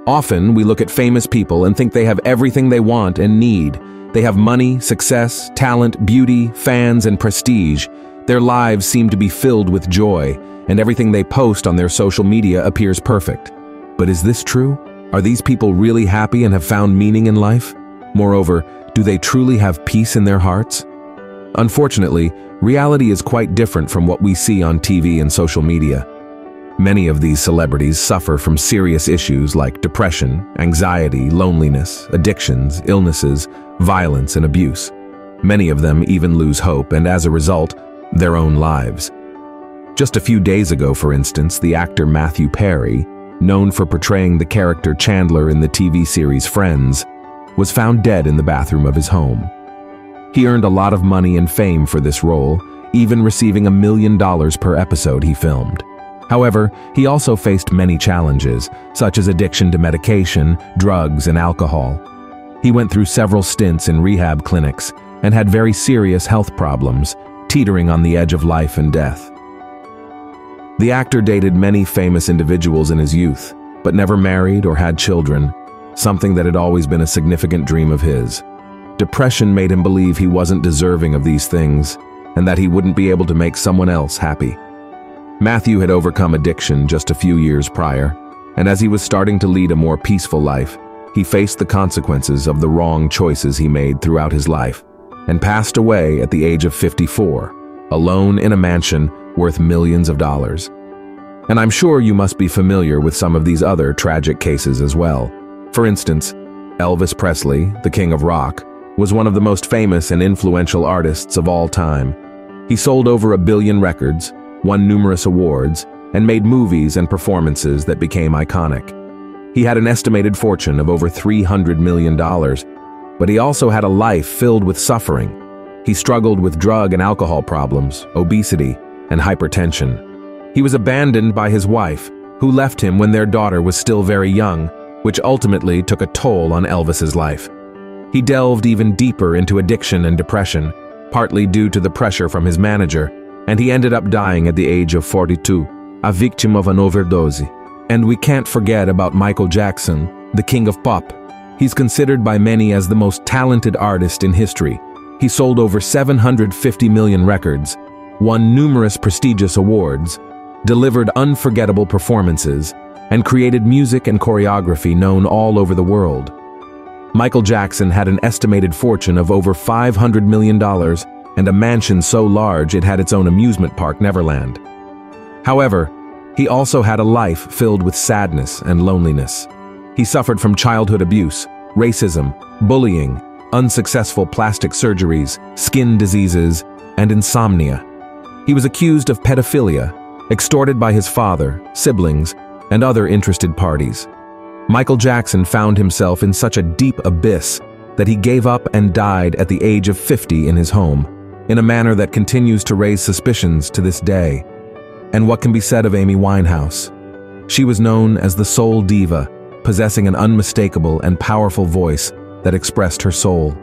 Often, we look at famous people and think they have everything they want and need. They have money, success, talent, beauty, fans, and prestige. Their lives seem to be filled with joy, and everything they post on their social media appears perfect. But is this true? Are these people really happy and have found meaning in life? Moreover, do they truly have peace in their hearts? Unfortunately, reality is quite different from what we see on TV and social media. Many of these celebrities suffer from serious issues like depression, anxiety, loneliness, addictions, illnesses, violence, and abuse. Many of them even lose hope and, as a result, their own lives. Just a few days ago, for instance, the actor Matthew Perry, known for portraying the character Chandler in the TV series Friends, was found dead in the bathroom of his home. He earned a lot of money and fame for this role, even receiving $1 million per episode he filmed. However, he also faced many challenges, such as addiction to medication, drugs, and alcohol. He went through several stints in rehab clinics and had very serious health problems, teetering on the edge of life and death. The actor dated many famous individuals in his youth, but never married or had children, something that had always been a significant dream of his. Depression made him believe he wasn't deserving of these things, and that he wouldn't be able to make someone else happy. Matthew had overcome addiction just a few years prior, and as he was starting to lead a more peaceful life, he faced the consequences of the wrong choices he made throughout his life, and passed away at the age of 54, alone in a mansion worth millions of dollars. And I'm sure you must be familiar with some of these other tragic cases as well. For instance, Elvis Presley, the king of rock, was one of the most famous and influential artists of all time. He sold over 1 billion records, won numerous awards, and made movies and performances that became iconic. He had an estimated fortune of over $300 million, but he also had a life filled with suffering. He struggled with drug and alcohol problems, obesity, and hypertension. He was abandoned by his wife, who left him when their daughter was still very young, which ultimately took a toll on Elvis's life. He delved even deeper into addiction and depression, partly due to the pressure from his manager, and he ended up dying at the age of 42, a victim of an overdose. And we can't forget about Michael Jackson, the king of pop. He's considered by many as the most talented artist in history. He sold over 750 million records, won numerous prestigious awards, delivered unforgettable performances, and created music and choreography known all over the world. Michael Jackson had an estimated fortune of over $500 million and a mansion so large it had its own amusement park, Neverland. However, he also had a life filled with sadness and loneliness. He suffered from childhood abuse, racism, bullying, unsuccessful plastic surgeries, skin diseases, and insomnia. He was accused of pedophilia, extorted by his father, siblings, and other interested parties. Michael Jackson found himself in such a deep abyss that he gave up and died at the age of 50 in his home, in a manner that continues to raise suspicions to this day. And what can be said of Amy Winehouse? She was known as the soul diva, possessing an unmistakable and powerful voice that expressed her soul.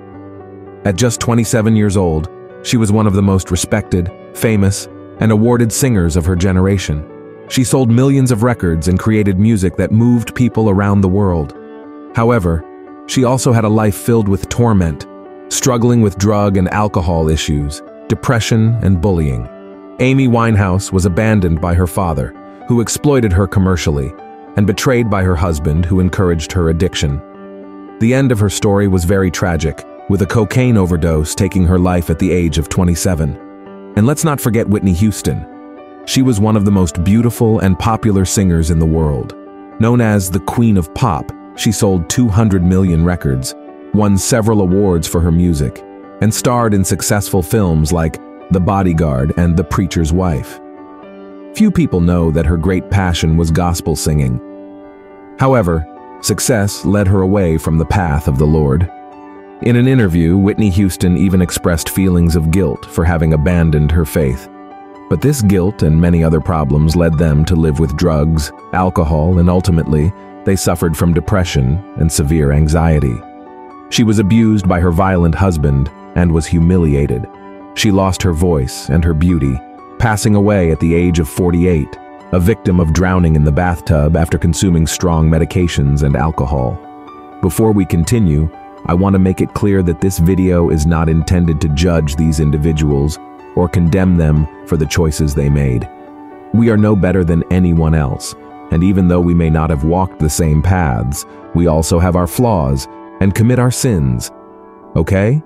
At just 27 years old, she was one of the most respected, famous, and awarded singers of her generation. She sold millions of records and created music that moved people around the world. However, she also had a life filled with torment, struggling with drug and alcohol issues, depression, and bullying. Amy Winehouse was abandoned by her father, who exploited her commercially, and betrayed by her husband, who encouraged her addiction. The end of her story was very tragic, with a cocaine overdose taking her life at the age of 27. And let's not forget Whitney Houston. She was one of the most beautiful and popular singers in the world. Known as the Queen of Pop, she sold 200 million records, won several awards for her music, and starred in successful films like The Bodyguard and The Preacher's Wife. Few people know that her great passion was gospel singing. However, success led her away from the path of the Lord. In an interview, Whitney Houston even expressed feelings of guilt for having abandoned her faith. But this guilt and many other problems led them to live with drugs, alcohol, and ultimately, they suffered from depression and severe anxiety. She was abused by her violent husband and was humiliated. She lost her voice and her beauty, passing away at the age of 48, a victim of drowning in the bathtub after consuming strong medications and alcohol. Before we continue, I want to make it clear that this video is not intended to judge these individuals or condemn them for the choices they made. We are no better than anyone else, and even though we may not have walked the same paths, we also have our flaws and commit our sins. Okay?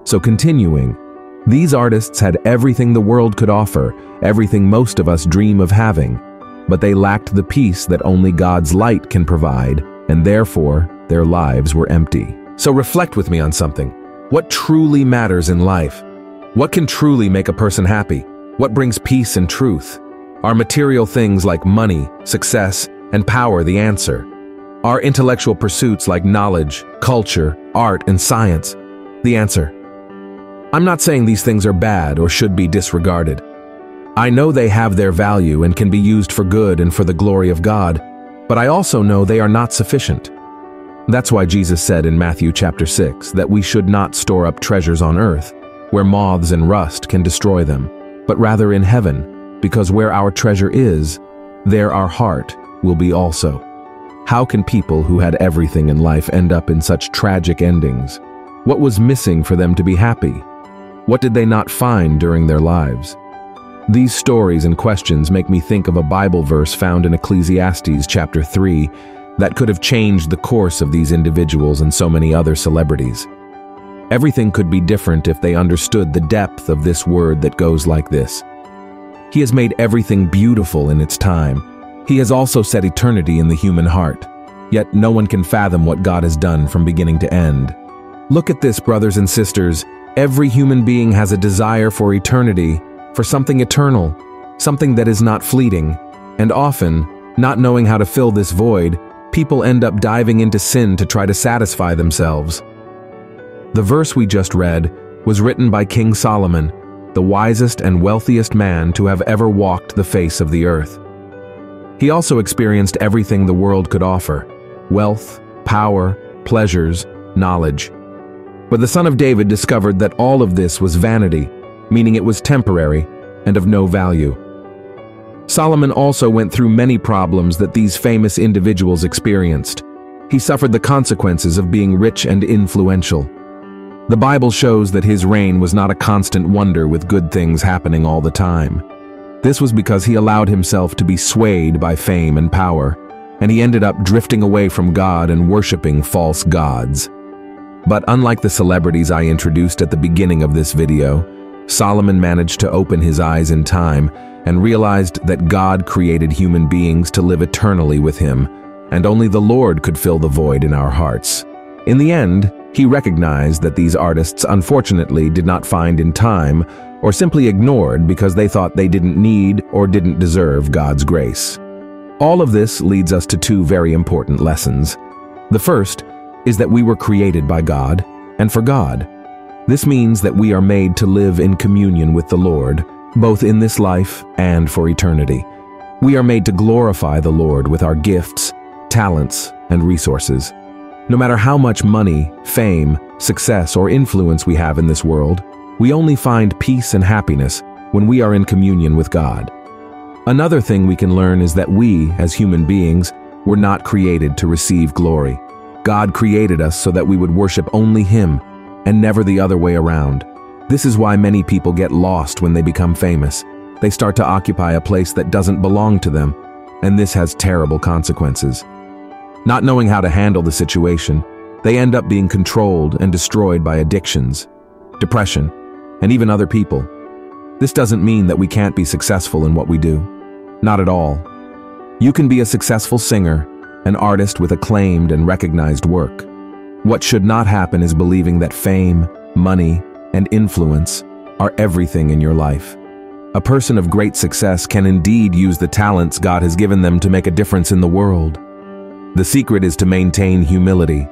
So continuing, these artists had everything the world could offer, everything most of us dream of having, but they lacked the peace that only God's light can provide, and therefore, their lives were empty. So reflect with me on something. What truly matters in life? What can truly make a person happy? What brings peace and truth? Are material things like money, success, and power the answer? Are intellectual pursuits like knowledge, culture, art, and science the answer? I'm not saying these things are bad or should be disregarded. I know they have their value and can be used for good and for the glory of God, but I also know they are not sufficient. That's why Jesus said in Matthew chapter 6 that we should not store up treasures on earth, where moths and rust can destroy them, but rather in heaven, because where our treasure is, there our heart will be also. How can people who had everything in life end up in such tragic endings? What was missing for them to be happy? What did they not find during their lives? These stories and questions make me think of a Bible verse found in Ecclesiastes chapter 3 that could have changed the course of these individuals and so many other celebrities. Everything could be different if they understood the depth of this word that goes like this. He has made everything beautiful in its time. He has also set eternity in the human heart. Yet no one can fathom what God has done from beginning to end. Look at this, brothers and sisters. Every human being has a desire for eternity, for something eternal, something that is not fleeting. And often, not knowing how to fill this void, people end up diving into sin to try to satisfy themselves. The verse we just read was written by King Solomon, the wisest and wealthiest man to have ever walked the face of the earth. He also experienced everything the world could offer: wealth, power, pleasures, knowledge. But the son of David discovered that all of this was vanity, meaning it was temporary and of no value. Solomon also went through many problems that these famous individuals experienced. He suffered the consequences of being rich and influential. The Bible shows that his reign was not a constant wonder with good things happening all the time. This was because he allowed himself to be swayed by fame and power, and he ended up drifting away from God and worshiping false gods. But unlike the celebrities I introduced at the beginning of this video, Solomon managed to open his eyes in time and realized that God created human beings to live eternally with him, and only the Lord could fill the void in our hearts. In the end, he recognized that these artists unfortunately did not find in time, or simply ignored because they thought they didn't need or didn't deserve God's grace. All of this leads us to two very important lessons. The first is that we were created by God and for God. This means that we are made to live in communion with the Lord, both in this life and for eternity. We are made to glorify the Lord with our gifts, talents, and resources. No matter how much money, fame, success, or influence we have in this world, we only find peace and happiness when we are in communion with God. Another thing we can learn is that we, as human beings, were not created to receive glory. God created us so that we would worship only Him and never the other way around. This is why many people get lost when they become famous. They start to occupy a place that doesn't belong to them, and this has terrible consequences. Not knowing how to handle the situation, they end up being controlled and destroyed by addictions, depression, and even other people. This doesn't mean that we can't be successful in what we do. Not at all. You can be a successful singer, an artist with acclaimed and recognized work. What should not happen is believing that fame, money, and influence are everything in your life. A person of great success can indeed use the talents God has given them to make a difference in the world. The secret is to maintain humility,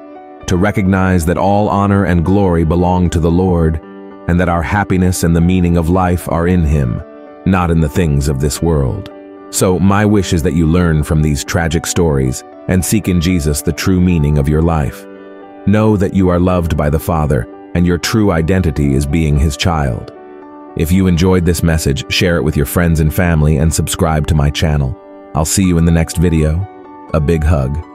to recognize that all honor and glory belong to the Lord, and that our happiness and the meaning of life are in Him, not in the things of this world. So my wish is that you learn from these tragic stories and seek in Jesus the true meaning of your life. Know that you are loved by the Father, and your true identity is being His child. If you enjoyed this message, share it with your friends and family and subscribe to my channel. I'll see you in the next video. A big hug.